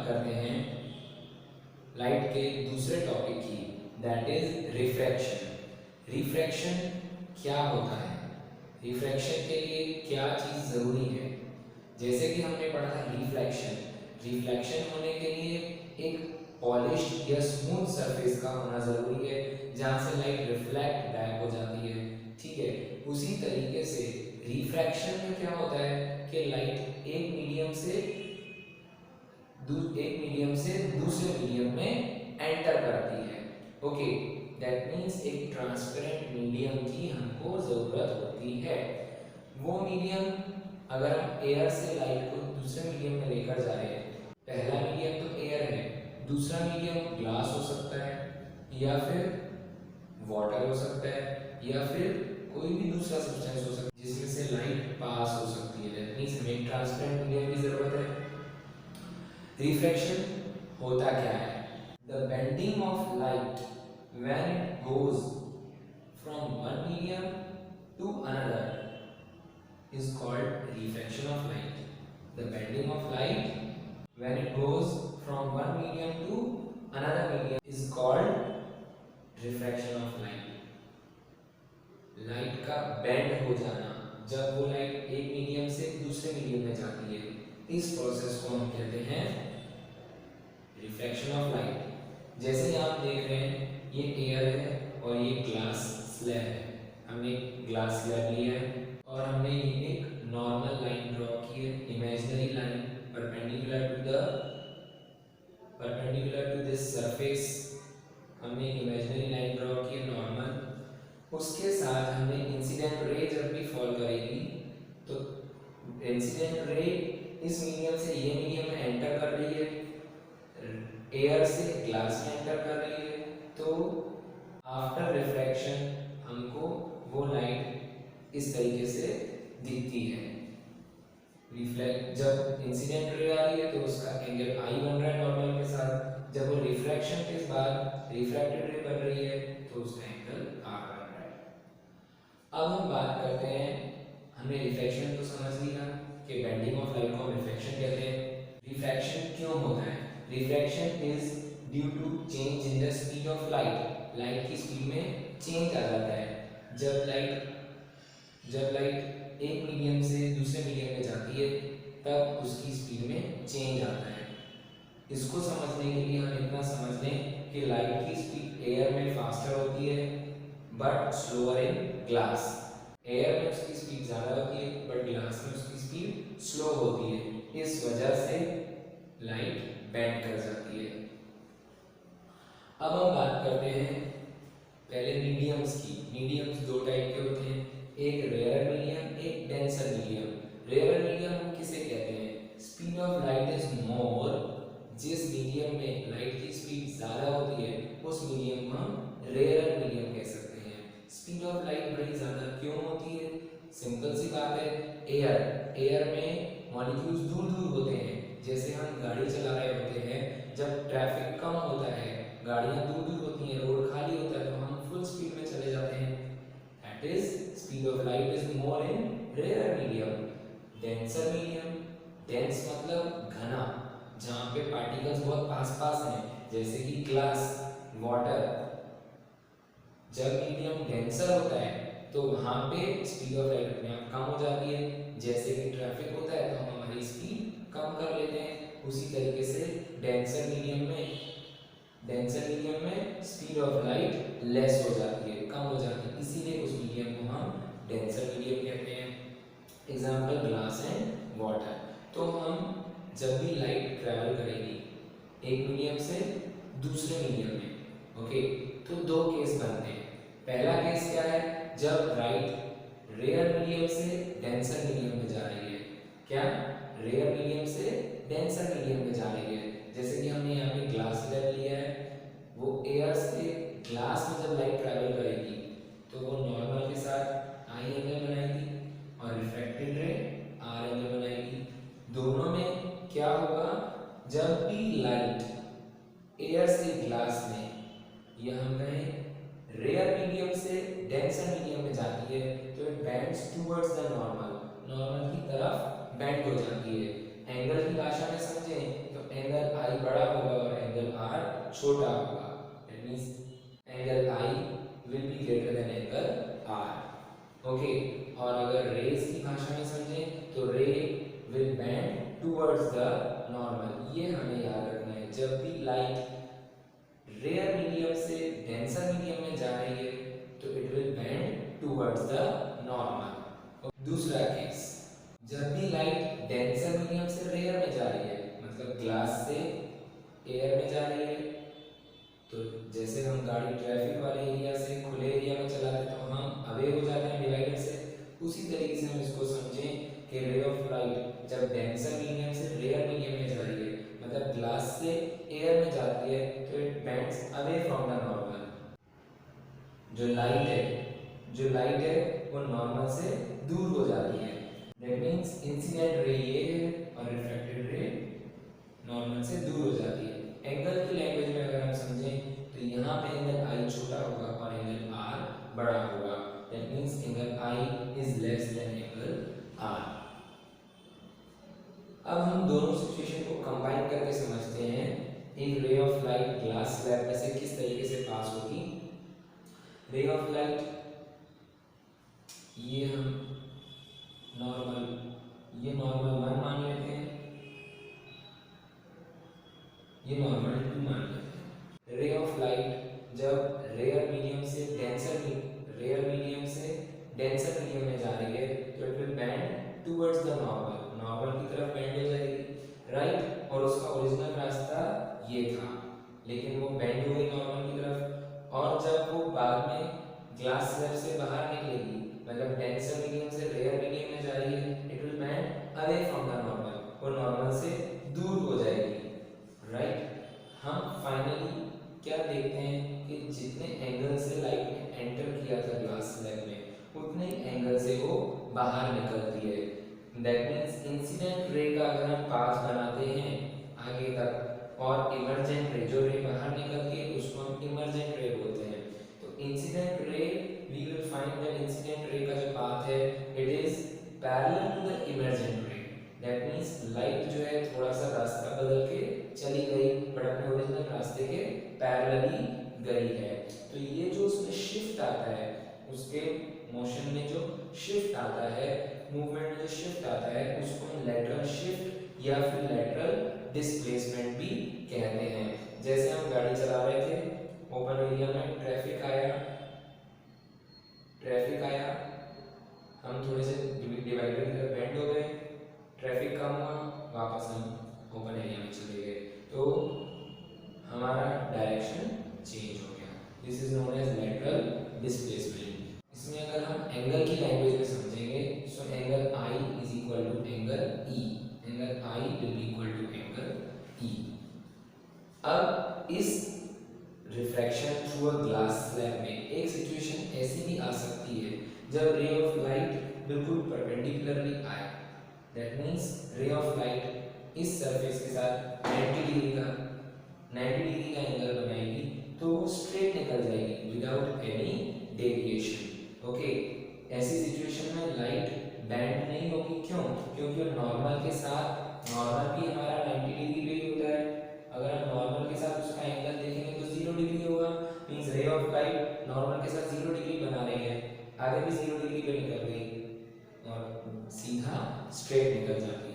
करते हैं लाइट के दूसरे टॉपिक की, दैट इज रिफ्रैक्शन। रिफ्रैक्शन क्या होता है, रिफ्रैक्शन के लिए क्या चीज़ ज़रूरी है। जैसे कि हमने पढ़ा था रिफ्लेक्शन, रिफ्लेक्शन होने के लिए एक पॉलिश्ड या स्मूथ सरफेस का होना ज़रूरी है जहाँ से लाइट रिफ्लेक्ट बैक हो जाती है। ठीक है, उसी तरीके से रिफ्रैक्शन में क्या होता है कि लाइट एक मीडियम से दूसरे मीडियम में एंटर करती है। ओके, दैट मीन्स एक ट्रांसपेरेंट मीडियम की हमको ज़रूरत होती है। वो मीडियम, अगर हम एयर से लाइट को दूसरे मीडियम में लेकर जा रहे हैं, पहला मीडियम तो एयर है, दूसरा मीडियम ग्लास हो सकता है या फिर वाटर हो सकता है या फिर कोई भी दूसरा सब्सटेंस हो सकता है जिसमें से लाइट पास हो सकती है। दैट मीन्स हमें ट्रांसपेरेंट मीडियम की ज़रूरत है। रिफ्रैक्शन होता क्या है? The bending of light when it goes from one medium to another is called refraction of light. The bending of light when it goes from one medium to another medium is called refraction of light. Light का bend हो जाना, जब वो light एक medium से दूसरे medium में जाती है, इस प्रोसेस को हम कहते हैं रिफ्रैक्शन ऑफ लाइट। जैसे आप देख रहे हैं ये एयर है और ये ग्लास स्लैब है। हमने ग्लास स्लैब लिया है और हमने एक नॉर्मल लाइन ड्रॉ की है, imaginary line perpendicular to this surface. हमने इमेजिनरी लाइन ड्रॉ की है नॉर्मल। उसके साथ हमने इंसिडेंट रे जब भी फॉल करेगी तो इंसिडेंट रे इस मीडियम से ये मीडियम में एंटर कर रही है, एयर से ग्लास में एंटर कर रही है, तो आफ्टर रिफ्रैक्शन हमको वो लाइट इस तरीके से दिखती है। रिफ्लेक्ट जब इंसिडेंट रे आ रही है तो उसका एंगल आई बन रहा है नॉर्मल के साथ, जब वो रिफ्रैक्शन के बाद रिफ्रैक्टेड रे बन रही है तो उसका एंगल आर बन रहा है। अब हम बात करते हैं, हमने रिफ्रैक्शन तो समझ लिया कि बेंडिंग ऑफ लाइट को हम रिफ्रैक्शन कहते हैं। रिफ्रैक्शन क्यों होता है? Refraction is due to change in the speed of light. Light की स्पीड में चेंज आ जाता है जब लाइट एक मीडियम से दूसरे मीडियम में जाती है, तब उसकी स्पीड में चेंज आता है। इसको समझने के लिए हम इतना समझ लें कि लाइट की स्पीड एयर में फास्टर होती है but slower in glass. Air में उसकी स्पीड ज़्यादा होती है बट ग्लास में उसकी स्पीड स्लो होती है। इस वजह से लाइट बेंड कर जाती है। अब हम बात करते हैं पहले मीडियम्स की। मीडियम्स दो टाइप के होते हैं, एक रेयर मीडियम, एक डेंसर मीडियम। रेयर मीडियम हम किसे कहते हैं? स्पीड ऑफ लाइट इज मोर, जिस मीडियम में लाइट की स्पीड ज़्यादा होती है उस मीडियम को हम रेयर मीडियम कह सकते हैं। स्पीड ऑफ लाइट बड़ी ज़्यादा क्यों होती है? सिंपल सी बात है, एयर में मॉलिक्यूल्स दूर दूर होते हैं। जैसे हम गाड़ी चला रहे होते हैं, जब ट्रैफिक कम होता है, गाड़ियाँ दूर दूर होती हैं, रोड खाली होता है, तो हम फुल स्पीड में चले जाते हैं। That is speed of light is more in rare medium. Denser medium, dense मतलब घना, जहाँ पे पार्टिकल्स बहुत पास पास हैं, जैसे कि ग्लास, वाटर। जब मीडियम डेंसर होता है तो वहाँ पे स्पीड ऑफ लाइट अपने आप कम हो जाती है। जैसे कि ट्रैफिक होता है तो हम हमारी स्पीड कम कर लेते हैं। उसी तरीके से डेंसर मीडियम में स्पीड ऑफ लाइट लेस हो जाती है, कम हो जाती है, इसीलिए उस मीडियम को हम डेंसर मीडियम कहते हैं। Example glass and water. तो हम जब भी लाइट ट्रैवल करेगी एक मीडियम से दूसरे मीडियम में, ओके, तो दो केस बनते हैं। पहला केस क्या है? जब लाइट रेयर मीडियम से डेंसर मीडियम में जा रही है। क्या? रेयर मीडियम से डेंसर मीडियम में जा रही है। जैसे कि हमने यहाँ पे ग्लास ले लिया है, वो एयर से ग्लास में जब लाइट ट्रैवल करेगी तो वो नॉर्मल के साथ आई एंगल बनाएगी और रिफ्रैक्टेड रे आर एंगल बनाएगी। दोनों में क्या होगा? जब भी लाइट एयर से ग्लास में, या हम कहें रेयर मीडियम से डेंसर मीडियम में जाती है, तो it bends towards the normal की तरफ बेंड हो जाती है। एंगल की भाषा में समझें तो एंगल आई छोटा होगा, that means angle I will be greater than angle R. Okay, और अगर रेज की भाषा में समझें तो ray will bend towards the normal. ये हमें याद रखना है, जब भी लाइट रेयर मीडियम से डेंसर मीडियम में जा रही है तो it will bend towards the normal. दूसरा केस, जब भी लाइट डेंसर मीडियम से रेयर में जा रही है, मतलब ग्लास से एयर में जा रही है, तो जैसे हम गाड़ी ट्रैफिक वाले एरिया से खुले एरिया में चलाते हैं तो हम अवे हो जाते हैं डिवाइडर से, उसी तरीके से हम इसको समझें कि रे ऑफ लाइट जब डेंसर मीडियम से रेयर मीडियम में जा रही है, मतलब ग्लास से एयर में जाती है, तो it bends away from the normal. जो लाइट है वो नॉर्मल से दूर हो जाती है, दैट मींस इंसिडेंट रे ये है और रिफ्लेक्टेड रे नॉर्मल से दूर हो जाती है। एंगल की लैंग्वेज में अगर हम समझें तो यहाँ पे एंगल आई छोटा होगा और एंगल आर बड़ा होगा, that means angle I is less than angle R. अब हम दोनों सिचुएशन को कंबाइन करके समझते हैं। एक ray of light glass slab में से किस तरीके से पास होगी। रे ऑफ लाइट, ये हम नॉर्मल 1 मान लेते हैं, ये नॉर्मल 2 मान लेते हैं। रे ऑफ लाइट जब रेयर मीडियम से डेंसर मीडियम में जा रही है तो it will bend towards the normal की तरफ बेंड हो जाएगी, राइट। और उसका ओरिजिनल रास्ता ये था, लेकिन वो बेंड हो गई नॉर्मल की तरफ, और जब वो बाद में ग्लास स्लैब से बाहर निकलेगी, मतलब डेंसर मीडियम से रेयर मीडियम में जा रही है, it will bend away from the normal, वो नॉर्मल से दूर हो जाएगी, राइट। हम फाइनली क्या देखते हैं कि जितने एंगल से लाइट ने एंटर किया था ग्लास स्लैब में, उतने एंगल से वो बाहर निकलती है। दैट मींस इंसिडेंट रे का अगर हम पाथ बनाते हैं आगे तक, और इमर्जेंट रे, जो रे बाहर निकलती है उसको हम इमर्जेंट रे बोलते हैं। तो incident ray, we will find that incident ray का जो पाथ है it is parallel to the emergent ray. That means light जो है थोड़ा सा रास्ता बदल के चली गई, बट अपने ओरिजिनल रास्ते के पैरेलली गई है। तो ये जो उसमें शिफ्ट आता है, उसके मोशन में जो शिफ्ट आता है, मूवमेंट में जो शिफ्ट आता है, उसको हम लेटरल शिफ्ट या फिर लेटरल डिस्प्लेसमेंट भी कहते हैं। जैसे हम गाड़ी चला रहे थे, ओपन एरिया में ट्रैफिक आया, हम थोड़े से डिवाइडर की तरफ बेंड हो गए, ट्रैफिक कम हुआ, वापस हम ओपन एरिया में चले गए, तो हमारा डायरेक्शन चेंज हो गया। This is known as lateral displacement. इसमें अगर हम एंगल की लैंग्वेज में समझेंगे, so angle I is equal to angle E, angle I will be equal to angle E. अब इस refraction through a glass slab में एक सिचुएशन ऐसी भी आ सकती है जब रे ऑफ लाइट बिल्कुल परपेंडिकुलरली आए, that means ray of light इस सरफेस के साथ 90 डिग्री का एंगल बनाएगी, तो वो स्ट्रेट निकल जाएगी विदाउट एनी डेविएशन। ओके, ऐसी सिचुएशन में लाइट बेंड नहीं होगी, क्यों? क्योंकि नॉर्मल के साथ, नॉर्मल भी हमारा 90 डिग्री पे ही होता है, अगर हम नॉर्मल के साथ उसका एंगल देखेंगे तो 0 डिग्री होगा, means ray of light normal के साथ 0 डिग्री बना रही है, आगे भी 0 डिग्री पे निकल गई और सीधा स्ट्रेट निकल जाती है।